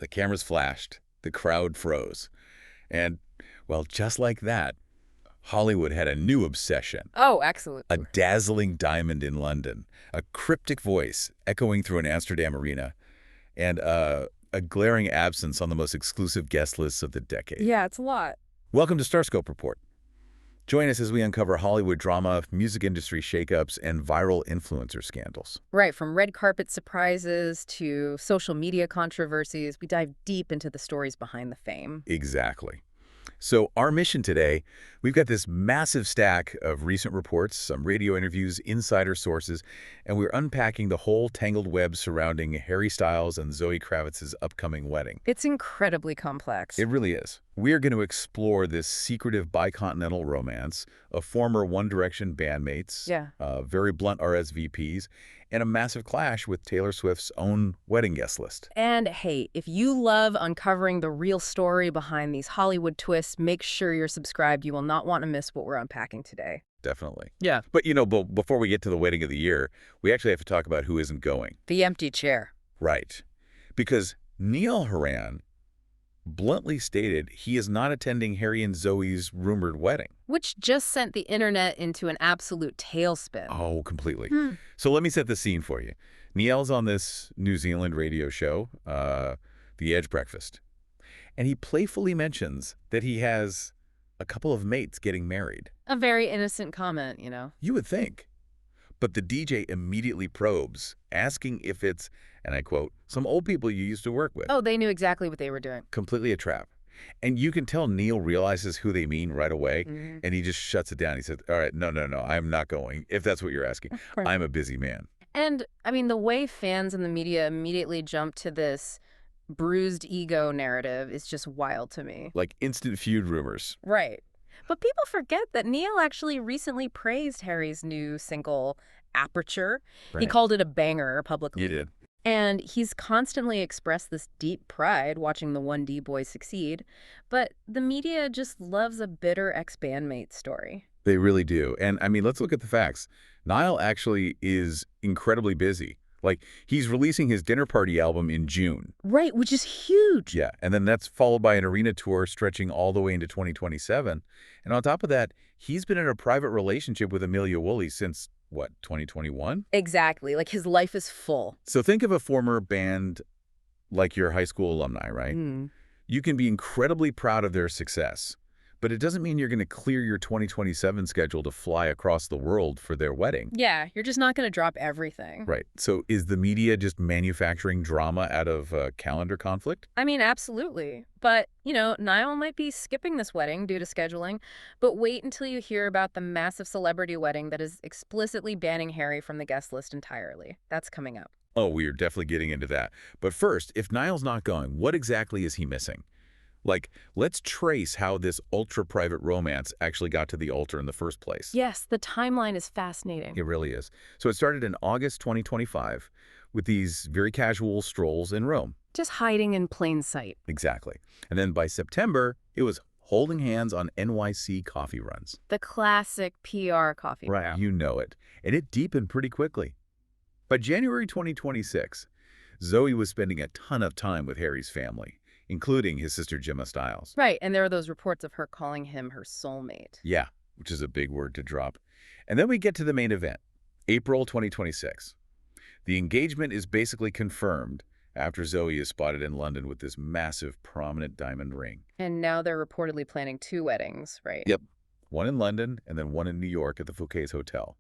The cameras flashed. The crowd froze. And, well, just like that, Hollywood had a new obsession. Oh, A absolutely. dazzling diamond in London, a cryptic voice echoing through an Amsterdam arena, and a glaring absence on the most exclusive guest lists of the decade. Yeah, it's a lot. Welcome to Starscope Report. Join us as we uncover Hollywood drama, music industry shakeups, and viral influencer scandals. Right, from red carpet surprises to social media controversies, we dive deep into the stories behind the fame. Exactly. So our mission today, we've got this massive stack of recent reports, some radio interviews, insider sources, and we're unpacking the whole tangled web surrounding Harry Styles and Zoë Kravitz's upcoming wedding. It's incredibly complex. It really is. We're going to explore this secretive bicontinental romance of former One Direction bandmates, Yeah. very blunt RSVPs, and a massive clash with Taylor Swift's own wedding guest list. And hey, if you love uncovering the real story behind these Hollywood twists, make sure you're subscribed. You will not want to miss what we're unpacking today. Definitely. Yeah. But, before we get to the wedding of the year, we actually have to talk about who isn't going. The empty chair. Right. Because Niall Horan bluntly stated he is not attending Harry and Zoe's rumored wedding. Which just sent the internet into an absolute tailspin. Oh, completely. So let me set the scene for you. Niall's on this New Zealand radio show, The Edge Breakfast, and he playfully mentions that he has a couple of mates getting married. A very innocent comment, you know. You would think. But the DJ immediately probes, asking if it's, and I quote, some old people you used to work with. Oh, they knew exactly what they were doing. Completely a trap. And you can tell Neil realizes who they mean right away, and he just shuts it down. He says, all right, no, I'm not going, if that's what you're asking. Right. I'm a busy man. And, I mean, the way fans and the media immediately jump to this bruised ego narrative is just wild to me. Like instant feud rumors. Right. But people forget that Neil actually recently praised Harry's new single, Aperture. He Right. called it a banger publicly. You did. And he's constantly expressed this deep pride watching the 1D boys succeed. But the media just loves a bitter ex-bandmate story. They really do. And I mean, let's look at the facts. Niall actually is incredibly busy. Like, he's releasing his dinner party album in June. Right, which is huge. Yeah, and then that's followed by an arena tour stretching all the way into 2027. And on top of that, he's been in a private relationship with Amelia Woolley since, what, 2021? Exactly. Like, his life is full. So think of a former band like your high school alumni, right? You can be incredibly proud of their success, but it doesn't mean you're going to clear your 2027 schedule to fly across the world for their wedding. Yeah, you're just not going to drop everything. Right. So is the media just manufacturing drama out of calendar conflict? I mean, absolutely. But, Niall might be skipping this wedding due to scheduling, but wait until you hear about the massive celebrity wedding that is explicitly banning Harry from the guest list entirely. That's coming up. Oh, we're definitely getting into that. But first, if Niall's not going, what exactly is he missing? Like, let's trace how this ultra-private romance actually got to the altar in the first place. Yes, the timeline is fascinating. It really is. So it started in August 2025 with these very casual strolls in Rome. Just hiding in plain sight. Exactly. And then by September, it was holding hands on NYC coffee runs. The classic PR coffee. Right. You know it. And it deepened pretty quickly. By January 2026, Zoe was spending a ton of time with Harry's family, including his sister Gemma Styles. Right, and there are those reports of her calling him her soulmate. Yeah, which is a big word to drop. And then we get to the main event, April 2026. The engagement is basically confirmed after Zoe is spotted in London with this massive, prominent diamond ring. And now they're reportedly planning 2 weddings, right? Yep. One in London and then one in New York at the Fouquet's Hotel.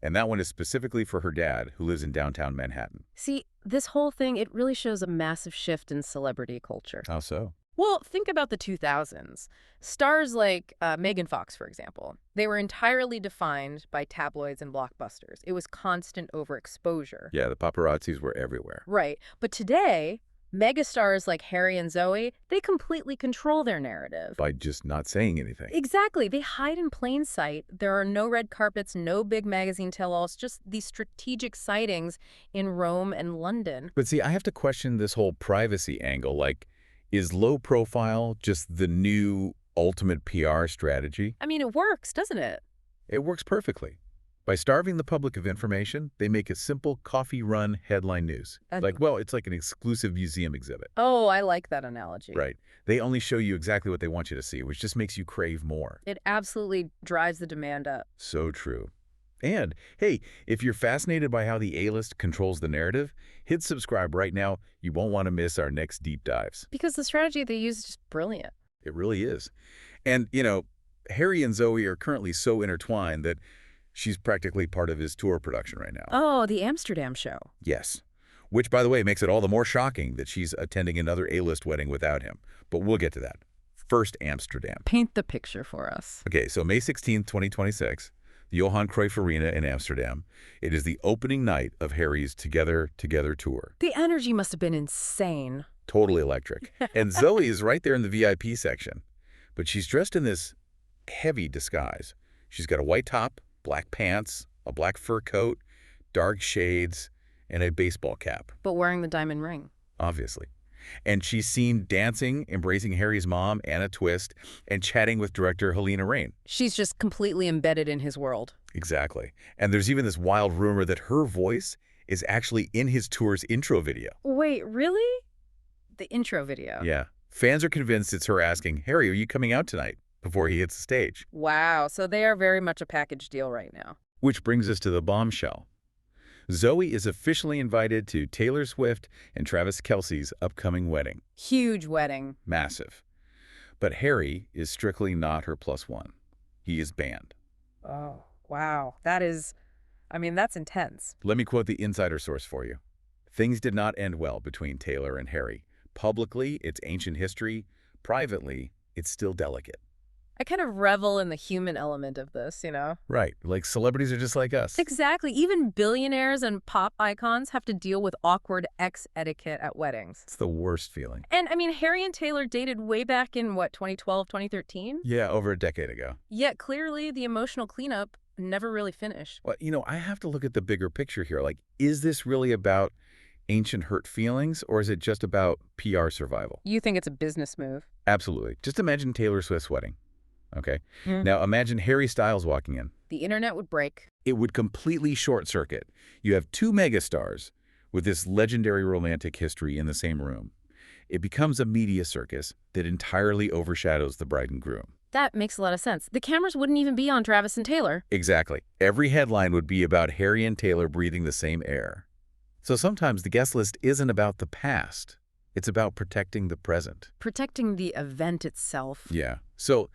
And that one is specifically for her dad, who lives in downtown Manhattan. See, this whole thing, it really shows a massive shift in celebrity culture. How so? Well, think about the 2000s. Stars like Megan Fox, for example, they were entirely defined by tabloids and blockbusters. It was constant overexposure. Yeah, the paparazzis were everywhere. Right. But today, megastars like Harry and Zoe, they completely control their narrative. By just not saying anything. Exactly. They hide in plain sight. There are no red carpets, no big magazine tell-alls, just these strategic sightings in Rome and London. But see, I have to question this whole privacy angle. Like, is low profile just the new ultimate PR strategy? I mean, it works, doesn't it? It works perfectly. By starving the public of information, they make a simple coffee run headline news. Uh, Well, it's like an exclusive museum exhibit. oh, I like that analogy. Right. They only show you exactly what they want you to see, which just makes you crave more. It absolutely drives the demand up. So true. And, hey, if you're fascinated by how the A-list controls the narrative, hit subscribe right now. You won't want to miss our next deep dives. Because the strategy they use is just brilliant. It really is. And, Harry and Zoe are currently so intertwined that she's practically part of his tour production right now. Oh, the Amsterdam show. Yes. Which, by the way, makes it all the more shocking that she's attending another A-list wedding without him. But we'll get to that. First, Amsterdam. Paint the picture for us. Okay, so May 16th, 2026, the Johan Cruyff Arena in Amsterdam. It is the opening night of Harry's Together tour. The energy must have been insane. Totally electric. And Zoe is right there in the VIP section. But she's dressed in this heavy disguise. She's got a white top, black pants, a black fur coat, dark shades, and a baseball cap. But wearing the diamond ring. Obviously. And she's seen dancing, embracing Harry's mom, Anna Twist, and chatting with director Helena Rain. She's just completely embedded in his world. Exactly. And there's even this wild rumor that her voice is actually in his tour's intro video. Wait, really? The intro video. Yeah. Fans are convinced it's her asking, Harry, are you coming out tonight? Before he hits the stage. Wow, so they are very much a package deal right now. Which brings us to the bombshell. Zoe is officially invited to Taylor Swift and Travis Kelce's upcoming wedding. Huge wedding. Massive. But Harry is strictly not her plus one. He is banned. Oh, wow. That's intense. Let me quote the insider source for you. Things did not end well between Taylor and Harry. Publicly, it's ancient history. Privately, it's still delicate. I kind of revel in the human element of this, Right. Like celebrities are just like us. Exactly. Even billionaires and pop icons have to deal with awkward ex etiquette at weddings. It's the worst feeling. And Harry and Taylor dated way back in, 2012, 2013? Yeah, over a decade ago. Yet clearly the emotional cleanup never really finished. Well, I have to look at the bigger picture here. Like, is this really about ancient hurt feelings, or is it just about PR survival? You think it's a business move? Absolutely. Just imagine Taylor Swift's wedding. Okay. Now imagine Harry Styles walking in. The internet would break. It would completely short circuit. You have two megastars with this legendary romantic history in the same room. It becomes a media circus that entirely overshadows the bride and groom. That makes a lot of sense. The cameras wouldn't even be on Travis and Taylor. Exactly. Every headline would be about Harry and Taylor breathing the same air. So sometimes the guest list isn't about the past. It's about protecting the present. Protecting the event itself. Yeah. So,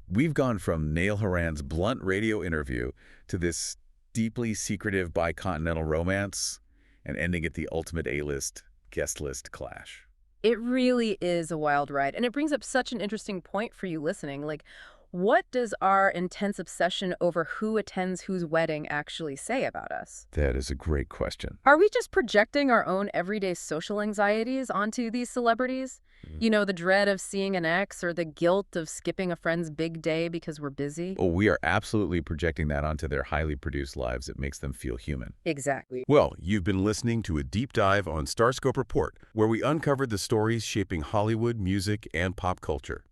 we've gone from Niall Horan's blunt radio interview to this deeply secretive bicontinental romance and ending at the ultimate A-list, guest list clash. It really is a wild ride. And it brings up such an interesting point for you listening. Like, what does our intense obsession over who attends whose wedding actually say about us? That is a great question. Are we just projecting our own everyday social anxieties onto these celebrities? The dread of seeing an ex or the guilt of skipping a friend's big day because we're busy? Oh, we are absolutely projecting that onto their highly produced lives. It makes them feel human. Exactly. Well, you've been listening to a deep dive on Starscope Report, where we uncovered the stories shaping Hollywood, music, and pop culture.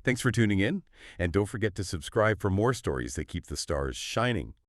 Thanks for tuning in, and don't forget to subscribe for more stories that keep the stars shining.